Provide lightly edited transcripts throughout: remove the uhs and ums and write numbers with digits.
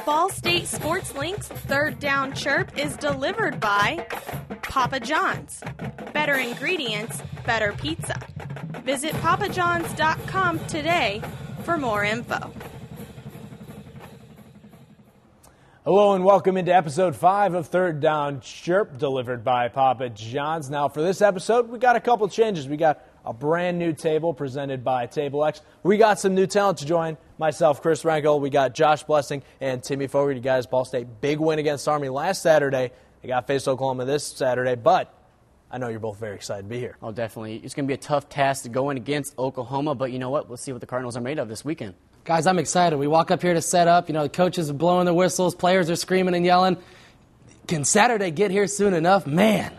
Ball State Sports Link's third Down Chirp is delivered by Papa John's. Better ingredients, better pizza. Visit papajohns.com today for more info. Hello and welcome into episode 5 of Third Down Chirp, delivered by Papa John's. Now for this episode, we got a couple changes. We got a brand new table presented by Table X. We got some new talent to join. Myself, Chris Renkel. We got Josh Blessing and Timmy Fogarty. Guys, Ball State, big win against Army last Saturday. They got faced Oklahoma this Saturday, but I know you're both very excited to be here. Oh, definitely. It's going to be a tough task to go in against Oklahoma, but you know what? We'll see what the Cardinals are made of this weekend. Guys, I'm excited. We walk up here to set up. You know, the coaches are blowing their whistles. Players are screaming and yelling. Can Saturday get here soon enough? Man.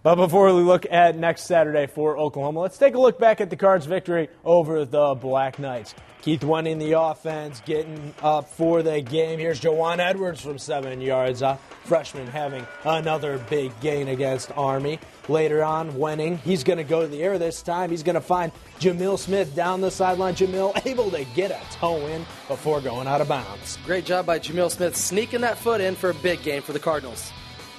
But before we look at next Saturday for Oklahoma, let's take a look back at the Cards' victory over the Black Knights. Keith Wenning, the offense, getting up for the game. Here's Jawan Edwards from 7 yards. Freshman having another big gain against Army. Later on, Wenning, he's going to go to the air this time. He's going to find Jamil Smith down the sideline. Jamil able to get a toe in before going out of bounds. Great job by Jamil Smith sneaking that foot in for a big game for the Cardinals.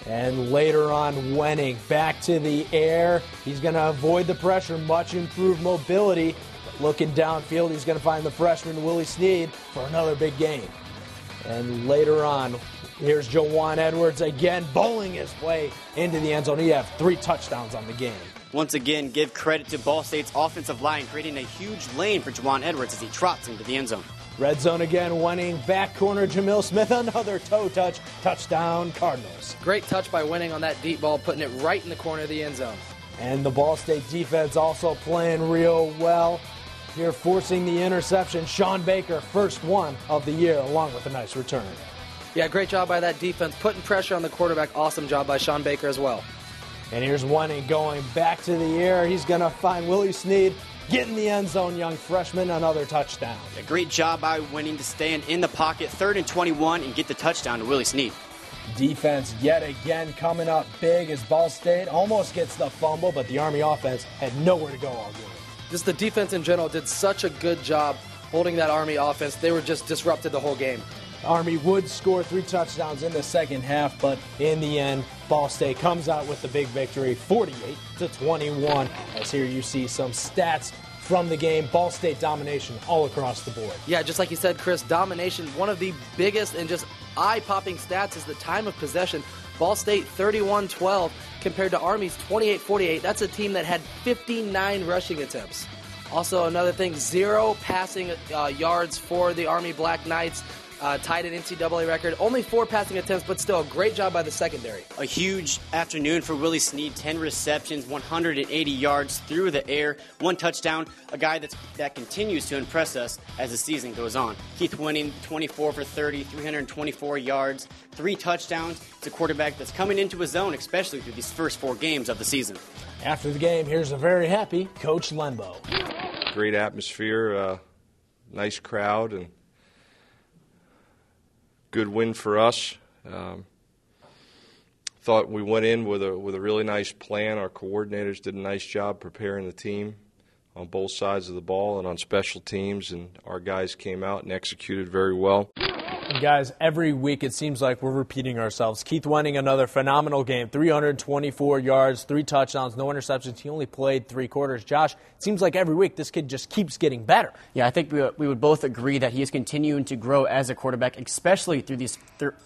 And later on, Wenning back to the air. He's going to avoid the pressure, much improved mobility. Looking downfield, he's going to find the freshman Willie Sneed for another big gain. And later on, here's Jawan Edwards again, bowling his way into the end zone. He has 3 touchdowns on the game. Once again, give credit to Ball State's offensive line, creating a huge lane for Jawan Edwards as he trots into the end zone. Red zone again, Wenning, back corner, Jamil Smith, another toe touch, touchdown, Cardinals. Great touch by Wenning on that deep ball, putting it right in the corner of the end zone. And the Ball State defense also playing real well. Here forcing the interception, Sean Baker, first one of the year, along with a nice return. Yeah, great job by that defense, putting pressure on the quarterback. Awesome job by Sean Baker as well. And here's Wenning going back to the air. He's going to find Willie Sneed, getting the end zone, young freshman, another touchdown. A great job by Wenning to stand in the pocket, 3rd and 21, and get the touchdown to Willie Sneed. Defense yet again coming up big as Ball State almost gets the fumble, but the Army offense had nowhere to go all game. Just the defense in general did such a good job holding that Army offense. They were just disrupted the whole game. Army would score 3 touchdowns in the second half, but in the end, Ball State comes out with the big victory, 48-21. As here you see some stats from the game. Ball State domination all across the board. Yeah, just like you said, Chris, domination. One of the biggest and just eye-popping stats is the time of possession. Ball State 31-12 compared to Army's 28-48. That's a team that had 59 rushing attempts. Also, another thing, 0 passing yards for the Army Black Knights. Tied an NCAA record. Only 4 passing attempts, but still a great job by the secondary. A huge afternoon for Willie Sneed. 10 receptions, 180 yards through the air, 1 touchdown. A guy that continues to impress us as the season goes on. Keith Wenning, 24 for 30, 324 yards, 3 touchdowns. It's a quarterback that's coming into his own, especially through these first 4 games of the season. After the game, here's a very happy Coach Lembo. Great atmosphere, nice crowd, and good win for us. Thought we went in with a really nice plan. Our coordinators did a nice job preparing the team on both sides of the ball and on special teams, and our guys came out and executed very well. And guys, every week it seems like we're repeating ourselves. Keith Wenning, another phenomenal game, 324 yards, 3 touchdowns, no interceptions. He only played 3 quarters. Josh, it seems like every week this kid just keeps getting better. Yeah, I think we would both agree that he is continuing to grow as a quarterback, especially through these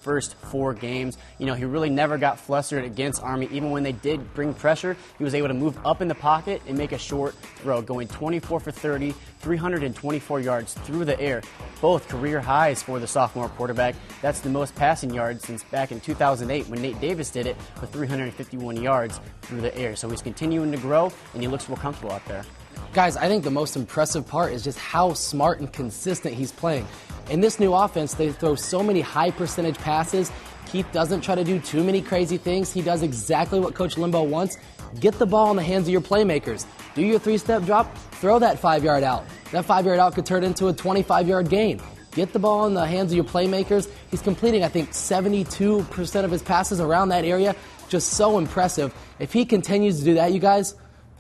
first 4 games. You know, he really never got flustered against Army. Even when they did bring pressure, he was able to move up in the pocket and make a short throw, going 24 for 30, 324 yards through the air. Both career highs for the sophomore quarterback. That's the most passing yards since back in 2008 when Nate Davis did it with 351 yards through the air. So he's continuing to grow, and he looks real comfortable out there. Guys, I think the most impressive part is just how smart and consistent he's playing. In this new offense, they throw so many high percentage passes. Keith doesn't try to do too many crazy things. He does exactly what Coach Limbo wants. Get the ball in the hands of your playmakers. Do your 3-step drop, throw that 5-yard out. That 5-yard out could turn into a 25-yard gain. Get the ball in the hands of your playmakers. He's completing, I think, 72% of his passes around that area. Just so impressive. If he continues to do that, you guys,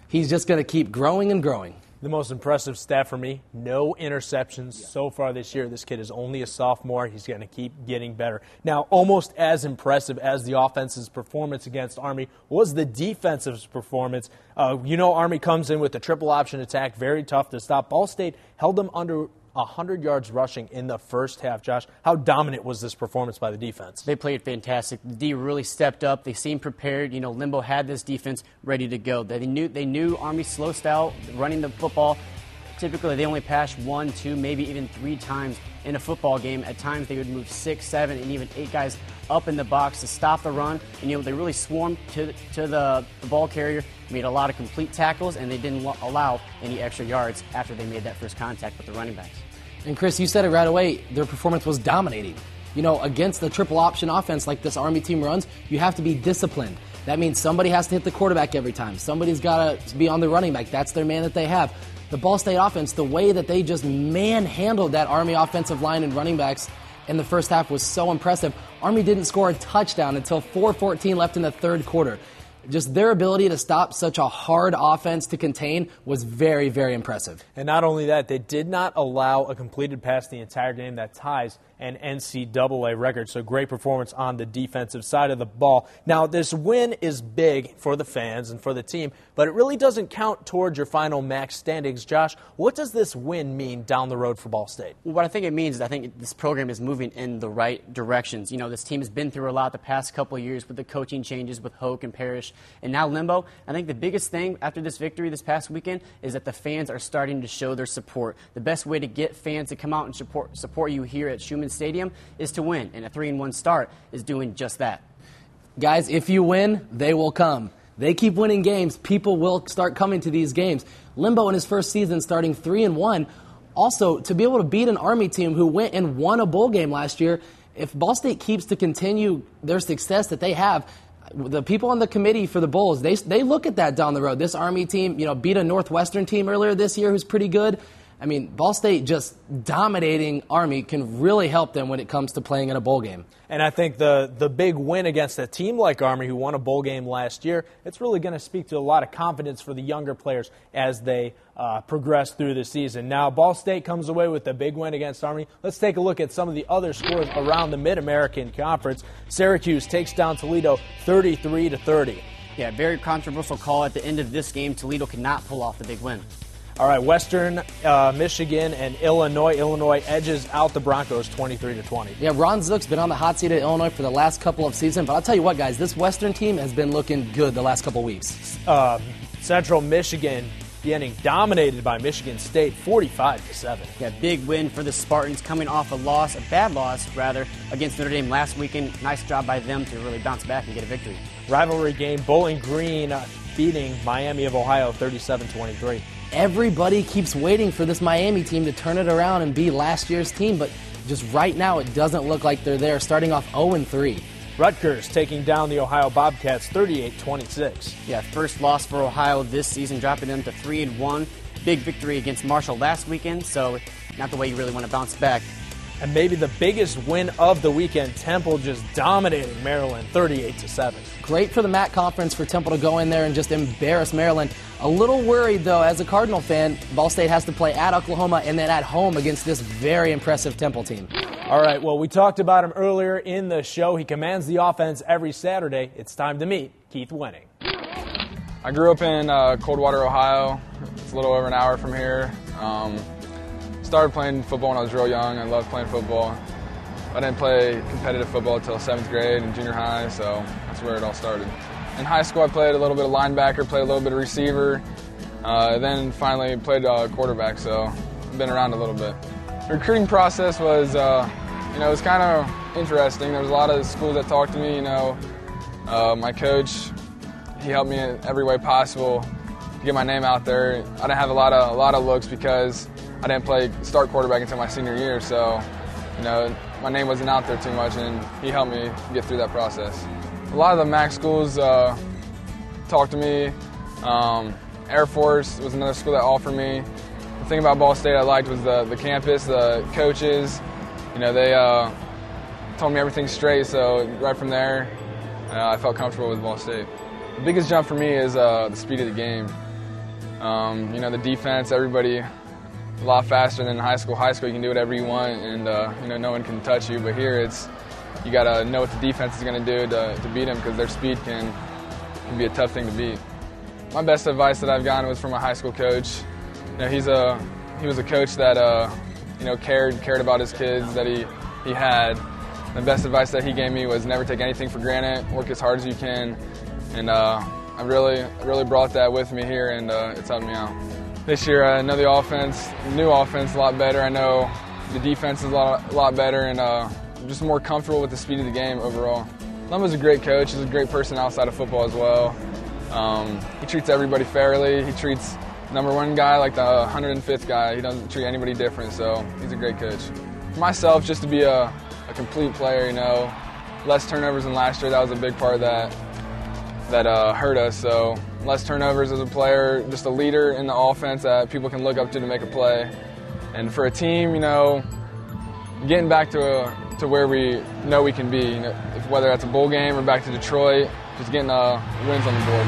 he's just going to keep growing and growing. The most impressive stat for me, no interceptions so far this year. This kid is only a sophomore. He's going to keep getting better. Now, almost as impressive as the offense's performance against Army was the defensive performance. Army comes in with the triple option attack, very tough to stop. Ball State held them under 100 yards rushing in the first half. Josh, how dominant was this performance by the defense? They played fantastic. The D really stepped up. They seemed prepared. Limbo had this defense ready to go. They knew Army's slow style, running the football. Typically, they only pass 1, 2, maybe even 3 times in a football game. At times, they would move 6, 7, and even 8 guys up in the box to stop the run. And, they really swarmed to the ball carrier, made a lot of complete tackles, and they didn't allow any extra yards after they made that first contact with the running backs. And Chris, you said it right away, their performance was dominating. Against the triple option offense like this Army team runs, you have to be disciplined. That means somebody has to hit the quarterback every time. Somebody's got to be on the running back. That's their man that they have. The Ball State offense, the way that they just manhandled that Army offensive line and running backs in the first half was so impressive. Army didn't score a touchdown until 4:14 left in the third quarter. Just their ability to stop such a hard offense to contain was very, very impressive. And not only that, they did not allow a completed pass the entire game. That ties an NCAA record. So great performance on the defensive side of the ball. Now, this win is big for the fans and for the team, but it really doesn't count towards your final MAC standings. Josh, what does this win mean down the road for Ball State? Well, what I think it means is I think this program is moving in the right directions. This team has been through a lot the past couple of years with the coaching changes with Hoke and Parrish and now Limbo. I think the biggest thing after this victory this past weekend is that the fans are starting to show their support. The best way to get fans to come out and support you here at Schumann Stadium is to win, and a 3-1 start is doing just that. Guys, if you win, they will come. They keep winning games, people will start coming to these games. Limbo in his first season starting 3-1. Also, to be able to beat an Army team who went and won a bowl game last year, if Ball State keeps to continue their success that they have, the people on the committee for the Bulls, they look at that down the road. This Army team, beat a Northwestern team earlier this year who's pretty good. I mean, Ball State just dominating Army can really help them when it comes to playing in a bowl game. And I think the big win against a team like Army who won a bowl game last year, it's really going to speak to a lot of confidence for the younger players as they progress through the season. Now, Ball State comes away with a big win against Army. Let's take a look at some of the other scores around the Mid-American Conference. Syracuse takes down Toledo 33-30. Yeah, very controversial call at the end of this game. Toledo could not pull off the big win. All right, Western Michigan and Illinois. Illinois edges out the Broncos 23-20. Yeah, Ron Zook's been on the hot seat at Illinois for the last couple of seasons, but I'll tell you what, guys, this Western team has been looking good the last couple of weeks. Central Michigan getting dominated by Michigan State 45-7. Yeah, big win for the Spartans coming off a bad loss, against Notre Dame last weekend. Nice job by them to really bounce back and get a victory. Rivalry game, Bowling Green beating Miami of Ohio 37-23. Everybody keeps waiting for this Miami team to turn it around and be last year's team, but just right now it doesn't look like they're there, starting off 0-3. Rutgers taking down the Ohio Bobcats 38-26. Yeah, first loss for Ohio this season, dropping them to 3-1. Big victory against Marshall last weekend, so not the way you really want to bounce back. And maybe the biggest win of the weekend, Temple just dominating Maryland 38-7. Great for the MAC conference for Temple to go in there and just embarrass Maryland. A little worried, though, as a Cardinal fan, Ball State has to play at Oklahoma and then at home against this very impressive Temple team. All right, well, we talked about him earlier in the show. He commands the offense every Saturday. It's time to meet Keith Wenning. I grew up in Coldwater, Ohio. It's a little over an hour from here. Started playing football when I was real young. I loved playing football. I didn't play competitive football until 7th grade and junior high, so that's where it all started. In high school, I played a little bit of linebacker, played a little bit of receiver, then finally played quarterback, so I've been around a little bit. The recruiting process was, it was kind of interesting. There was a lot of schools that talked to me, My coach, he helped me in every way possible to get my name out there. I didn't have a lot of looks because I didn't start quarterback until my senior year, so my name wasn't out there too much, and he helped me get through that process. A lot of the MAC schools talked to me. Air Force was another school that offered me. The thing about Ball State I liked was the campus, the coaches. They told me everything straight, so right from there, I felt comfortable with Ball State. The biggest jump for me is the speed of the game. The defense, everybody a lot faster than in high school. High school, you can do whatever you want, and no one can touch you. But here, you got to know what the defense is going to do to beat them, because their speed can be a tough thing to beat. My best advice that I've gotten was from a high school coach. He was a coach that cared about his kids that he had. The best advice that he gave me was never take anything for granted, work as hard as you can, and I really brought that with me here, and it's helped me out. This year, I know the new offense a lot better. I know the defense is a lot better, and I'm just more comfortable with the speed of the game overall. Lumba's a great coach. He's a great person outside of football as well. He treats everybody fairly. He treats number one guy like the 105th guy. He doesn't treat anybody different, so he's a great coach. For myself, just to be a complete player, less turnovers than last year, that was a big part that hurt us. So less turnovers as a player, just a leader in the offense that people can look up to make a play. And for a team, getting back to where we know we can be, whether that's a bowl game or back to Detroit, just getting wins on the board.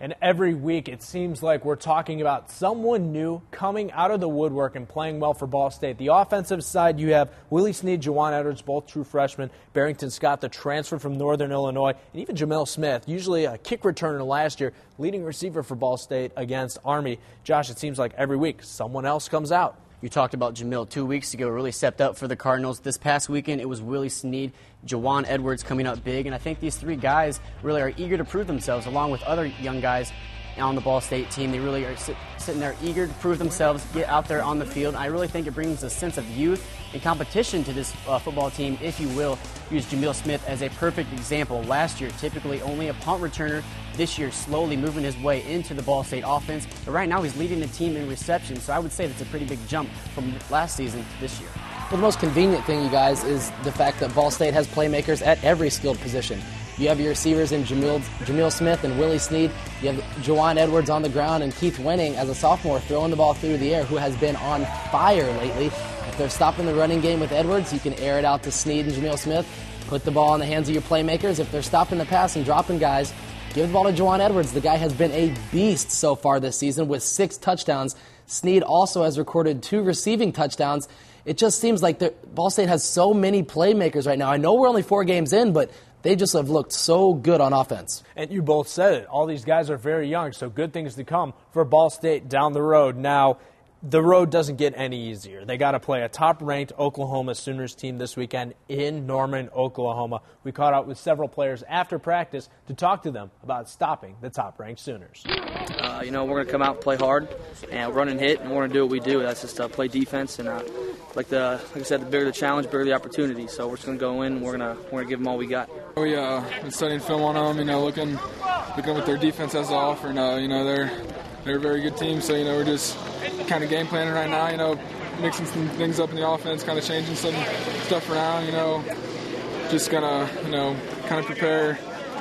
And every week it seems like we're talking about someone new coming out of the woodwork and playing well for Ball State. The offensive side, you have Willie Snead, Juwan Edwards, both true freshmen, Barrington Scott, the transfer from Northern Illinois, and even Jamil Smith, usually a kick returner last year, leading receiver for Ball State against Army. Josh, it seems like every week someone else comes out. You talked about Jamil 2 weeks ago, really stepped up for the Cardinals. This past weekend, it was Willie Snead, Juwan Edwards coming up big, and I think these three guys really are eager to prove themselves, along with other young guys on the Ball State team. They really are sitting there eager to prove themselves, get out there on the field. I really think it brings a sense of youth and competition to this football team, if you will. Use Jamil Smith as a perfect example. Last year, typically only a punt returner. This year, slowly moving his way into the Ball State offense. But right now, he's leading the team in reception, so I would say that's a pretty big jump from last season to this year. Well, the most convenient thing, you guys, is the fact that Ball State has playmakers at every skilled position. You have your receivers in Jamil Smith and Willie Snead. You have Juwan Edwards on the ground and Keith Winning as a sophomore throwing the ball through the air, who has been on fire lately. If they're stopping the running game with Edwards, you can air it out to Snead and Jamil Smith. Put the ball in the hands of your playmakers. If they're stopping the pass and dropping guys, give the ball to Juwan Edwards. The guy has been a beast so far this season with 6 touchdowns. Snead also has recorded 2 receiving touchdowns. It just seems like Ball State has so many playmakers right now. I know we're only 4 games in, but they just have looked so good on offense. And you both said it. All these guys are very young, so good things to come for Ball State down the road. Now, the road doesn't get any easier. They got to play a top-ranked Oklahoma Sooners team this weekend in Norman, Oklahoma. We caught up with several players after practice to talk to them about stopping the top-ranked Sooners. We're going to come out and play hard and run and hit, and we're going to do what we do. That's just play defense, and like I said, the bigger the challenge, bigger the opportunity. So we're just going to go in, and we're going to give them all we got. We been studying film on them, looking what their defense has to offer. And, they're a very good team, so we're just kind of game planning right now. Mixing some things up in the offense, kind of changing some stuff around. Just gonna kind of prepare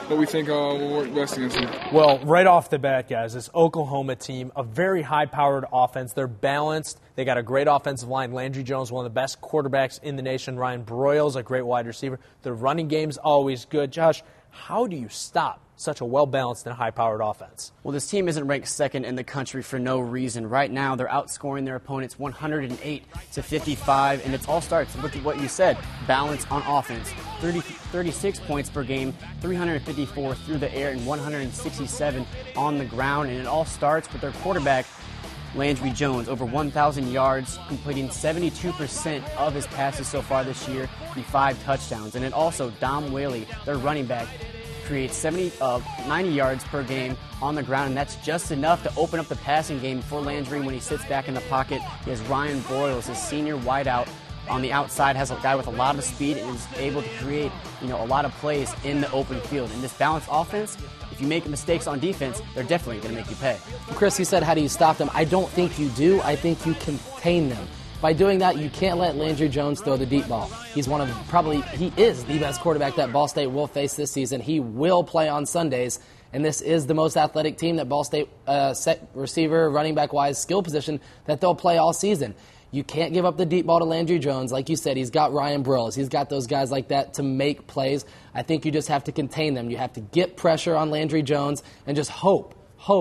what we think will work best against them. Well, right off the bat, guys, this Oklahoma team, a very high-powered offense. They're balanced. They got a great offensive line. Landry Jones, one of the best quarterbacks in the nation. Ryan Broyles, a great wide receiver. Their running game's always good. Josh, how do you stop such a well-balanced and high-powered offense? Well, this team isn't ranked second in the country for no reason. Right now, they're outscoring their opponents 108-55, and it all starts with what you said, balance on offense. 36 points per game, 354 through the air, and 167 on the ground, and it all starts with their quarterback, Landry Jones, over 1,000 yards, completing 72% of his passes so far this year, and 5 touchdowns. And then also Dom Whaley, their running back, creates 90 yards per game on the ground, and that's just enough to open up the passing game for Landry when he sits back in the pocket. He has Ryan Broyles, his senior wideout, on the outside, has a guy with a lot of speed and is able to create a lot of plays in the open field. In this balanced offense, if you make mistakes on defense, they're definitely going to make you pay. Chris, you said, how do you stop them? I don't think you do. I think you contain them. By doing that, you can't let Landry Jones throw the deep ball. He is the best quarterback that Ball State will face this season. He will play on Sundays, and this is the most athletic team that Ball State, set receiver, running back-wise, skill position that they'll play all season. You can't give up the deep ball to Landry Jones. Like you said, he's got Ryan Brills. He's got those guys like that to make plays. I think you just have to contain them. You have to get pressure on Landry Jones and just hope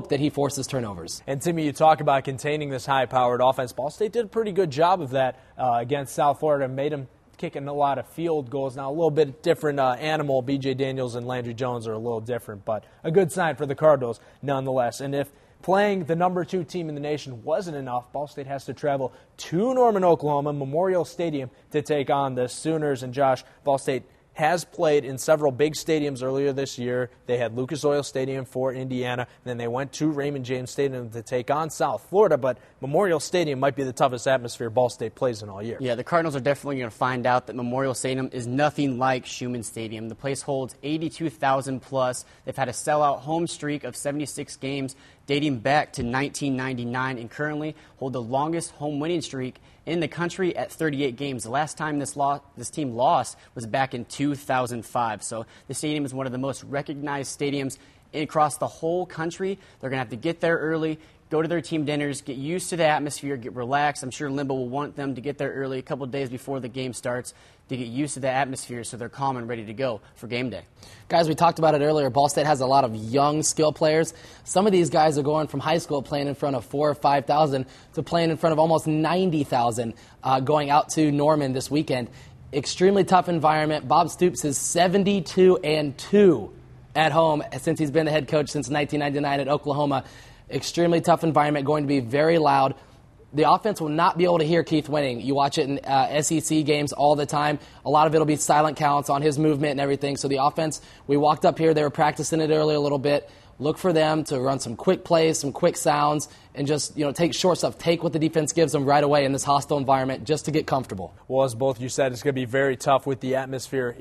that he forces turnovers. And, Timmy, you talk about containing this high-powered offense. Ball State did a pretty good job of that against South Florida and made them kicking a lot of field goals. Now, a little bit different animal. B.J. Daniels and Landry Jones are a little different, but a good sign for the Cardinals nonetheless. And if playing the number 2 team in the nation wasn't enough, Ball State has to travel to Norman, Oklahoma, Memorial Stadium, to take on the Sooners. And, Josh, Ball State has played in several big stadiums earlier this year. They had Lucas Oil Stadium for Indiana, and then they went to Raymond James Stadium to take on South Florida, but Memorial Stadium might be the toughest atmosphere Ball State plays in all year. Yeah, the Cardinals are definitely going to find out that Memorial Stadium is nothing like Schumann Stadium. The place holds 82,000 plus. They've had a sellout home streak of 76 games dating back to 1999 and currently hold the longest home winning streak in the country at 38 games. The last time this team lost was back in 2005. So the stadium is one of the most recognized stadiums across the whole country. They're going to have to get there early, go to their team dinners, get used to the atmosphere, get relaxed. I'm sure Limbo will want them to get there early, a couple of days before the game starts, to get used to the atmosphere so they're calm and ready to go for game day. Guys, we talked about it earlier. Ball State has a lot of young skill players. Some of these guys are going from high school playing in front of 4,000 or 5,000 to playing in front of almost 90,000 going out to Norman this weekend. Extremely tough environment. Bob Stoops is 72-2 at home since he's been the head coach since 1999 at Oklahoma. Extremely tough environment, going to be very loud. The offense will not be able to hear Keith Winning. You watch it in SEC games all the time. A lot of it will be silent counts on his movement and everything. So the offense, we walked up here, they were practicing it earlier a little bit. Look for them to run some quick plays, some quick sounds, and just take short stuff. Take what the defense gives them right away in this hostile environment just to get comfortable. Well, as both you said, it's going to be very tough with the atmosphere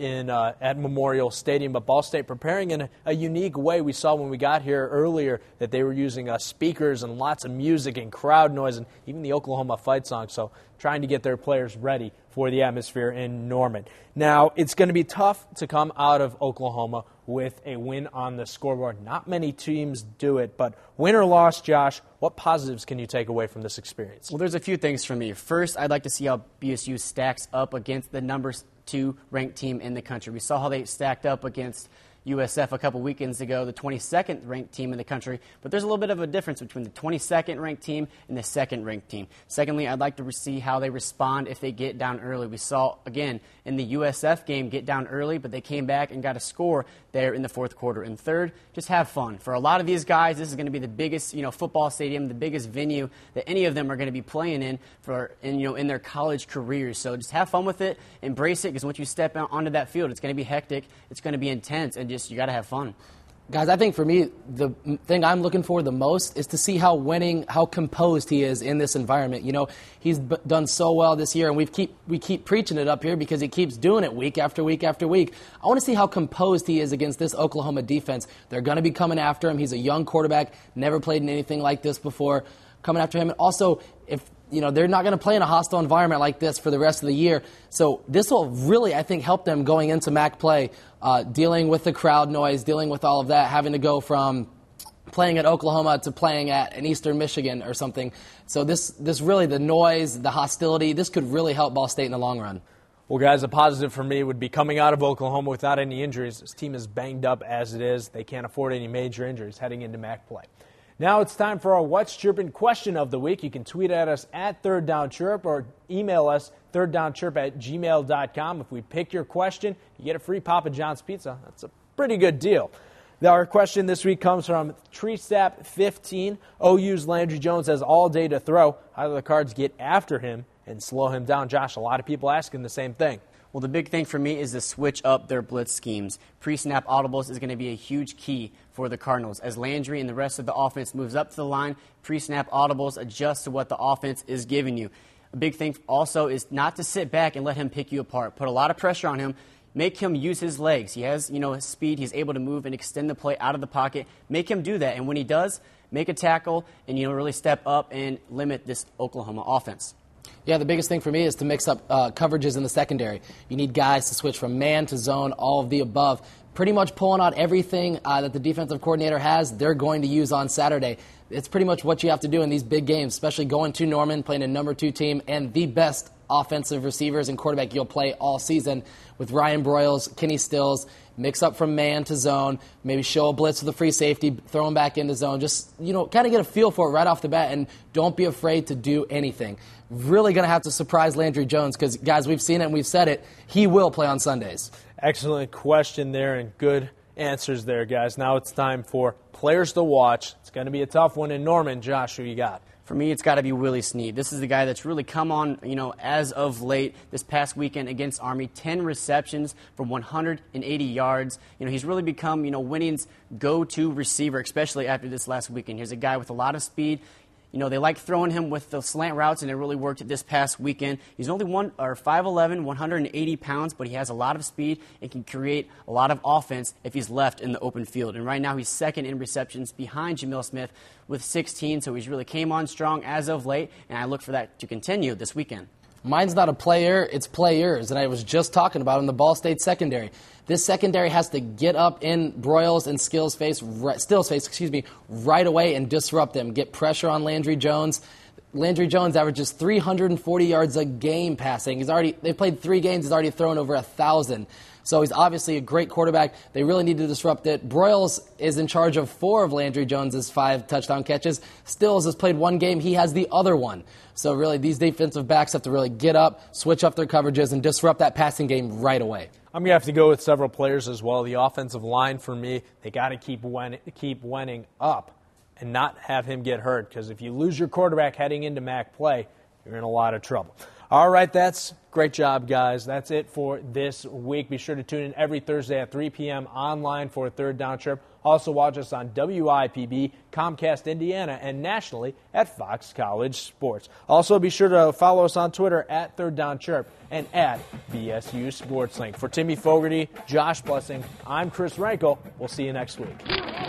at Memorial Stadium. But Ball State preparing in a unique way. We saw when we got here earlier that they were using speakers and lots of music and crowd noise and even the Oklahoma fight song. So trying to get their players ready for the atmosphere in Norman. Now, it's going to be tough to come out of Oklahoma with a win on the scoreboard. Not many teams do it, but win or loss, Josh, what positives can you take away from this experience? Well, there's a few things for me. First, I'd like to see how BSU stacks up against the number 2 ranked team in the country. We saw how they stacked up against USF a couple weekends ago, the 22nd ranked team in the country, but there's a little bit of a difference between the 22nd ranked team and the 2nd ranked team. Secondly, I'd like to see how they respond if they get down early. We saw, again, in the USF game, get down early, but they came back and got a score there in the 4th quarter. And third, just have fun. For a lot of these guys, this is going to be the biggest, football stadium, the biggest venue that any of them are going to be playing in their college careers. So just have fun with it, embrace it, because once you step out onto that field, it's going to be hectic, it's going to be intense, and you got to have fun. Guys, I think for me, the thing I'm looking for the most is to see how composed he is in this environment. He's done so well this year, and we keep preaching it up here because he keeps doing it week after week after week. I want to see how composed he is against this Oklahoma defense. They're going to be coming after him. He's a young quarterback, never played in anything like this before, coming after him. And also, if they're not going to play in a hostile environment like this for the rest of the year. So this will really, I think, help them going into MAC play, dealing with the crowd noise, dealing with all of that, having to go from playing at Oklahoma to playing at an Eastern Michigan or something. So this really, the noise, the hostility, this could really help Ball State in the long run. Well, guys, a positive for me would be coming out of Oklahoma without any injuries. This team is banged up as it is. They can't afford any major injuries heading into MAC play. Now it's time for our What's Chirpin' question of the week. You can tweet at us at Third Down Chirp or email us thirddownchirp@gmail.com. If we pick your question, you get a free Papa John's pizza. That's a pretty good deal. Our question this week comes from TreeSap15. OU's Landry Jones has all day to throw. How do the Cards get after him and slow him down? Josh, a lot of people asking the same thing. Well, the big thing for me is to switch up their blitz schemes. Pre-snap audibles is going to be a huge key for the Cardinals. As Landry and the rest of the offense moves up to the line, pre-snap audibles adjust to what the offense is giving you. A big thing also is not to sit back and let him pick you apart. Put a lot of pressure on him. Make him use his legs. He has, his speed. He's able to move and extend the play out of the pocket. Make him do that. And when he does, make a tackle and, really step up and limit this Oklahoma offense. Yeah, the biggest thing for me is to mix up coverages in the secondary. You need guys to switch from man to zone, all of the above. pretty much pulling out everything that the defensive coordinator has, they're going to use on Saturday. It's pretty much what you have to do in these big games, especially going to Norman, playing a number 2 team, and the best offensive receivers and quarterback you'll play all season with Ryan Broyles, Kenny Stills, mix up from man to zone, maybe show a blitz with a free safety, throw him back into zone. Just, kind of get a feel for it right off the bat, and don't be afraid to do anything. Really going to have to surprise Landry Jones because, guys, we've seen it and we've said it. He will play on Sundays. Excellent question there and good answers there, guys. Now it's time for players to watch. It's going to be a tough one in Norman. Josh, who you got? For me, it's got to be Willie Snead. This is the guy that's really come on, as of late. This past weekend against Army, 10 receptions for 180 yards. He's really become, Winning's go-to receiver, especially after this last weekend. He's a guy with a lot of speed. They like throwing him with the slant routes, and it really worked this past weekend. He's only 5'11", 180 pounds, but he has a lot of speed and can create a lot of offense if he's left in the open field. And right now he's second in receptions behind Jamil Smith with 16, so he's really came on strong as of late, and I look for that to continue this weekend. Mine's not a player, it's players, and I was just talking about in the Ball State secondary. This secondary has to get up in Broyles and Still's face, right away and disrupt them. Get pressure on Landry Jones. Landry Jones averages 340 yards a game passing. They've played 3 games. He's already thrown over 1,000. So he's obviously a great quarterback. They really need to disrupt it. Broyles is in charge of 4 of Landry Jones's 5 touchdown catches. Stills has played 1 game. He has the other one. So really, these defensive backs have to really get up, switch up their coverages, and disrupt that passing game right away. I'm going to have to go with several players as well. The offensive line, for me, they got to keep winning up and not have him get hurt, because if you lose your quarterback heading into MAC play, you're in a lot of trouble. All right, that's great job, guys. That's it for this week. Be sure to tune in every Thursday at 3 p.m. online for Third Down Chirp. Also watch us on WIPB, Comcast Indiana, and nationally at Fox College Sports. Also be sure to follow us on Twitter at Third Down Chirp and at BSU Sports Link. For Timmy Fogarty, Josh Blessing, I'm Chris Renkel. We'll see you next week.